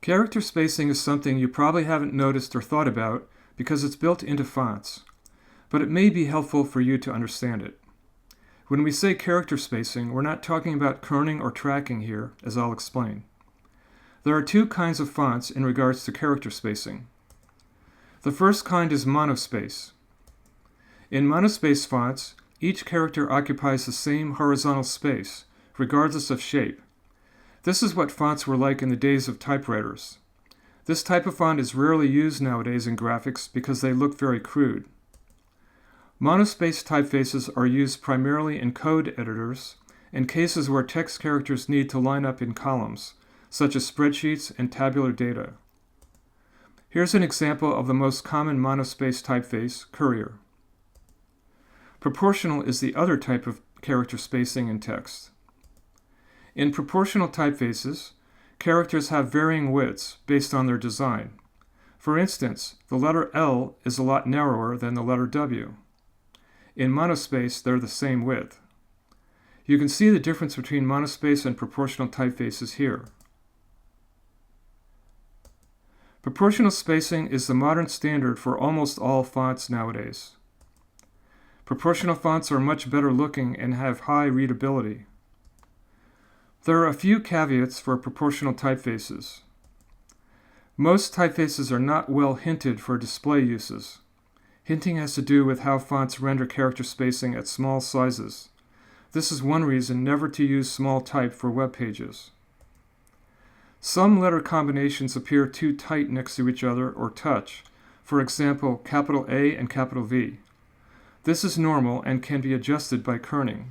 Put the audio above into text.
Character spacing is something you probably haven't noticed or thought about because it's built into fonts, but it may be helpful for you to understand it. When we say character spacing, we're not talking about kerning or tracking here, as I'll explain. There are two kinds of fonts in regards to character spacing. The first kind is monospace. In monospace fonts, each character occupies the same horizontal space, regardless of shape. This is what fonts were like in the days of typewriters. This type of font is rarely used nowadays in graphics because they look very crude. Monospace typefaces are used primarily in code editors and cases where text characters need to line up in columns, such as spreadsheets and tabular data. Here's an example of the most common monospace typeface, Courier. Proportional is the other type of character spacing in text. In proportional typefaces, characters have varying widths based on their design. For instance, the letter L is a lot narrower than the letter W. In monospace, they're the same width. You can see the difference between monospace and proportional typefaces here. Proportional spacing is the modern standard for almost all fonts nowadays. Proportional fonts are much better looking and have high readability. There are a few caveats for proportional typefaces. Most typefaces are not well hinted for display uses. Hinting has to do with how fonts render character spacing at small sizes. This is one reason never to use small type for web pages. Some letter combinations appear too tight next to each other or touch, for example, capital A and capital V. This is normal and can be adjusted by kerning.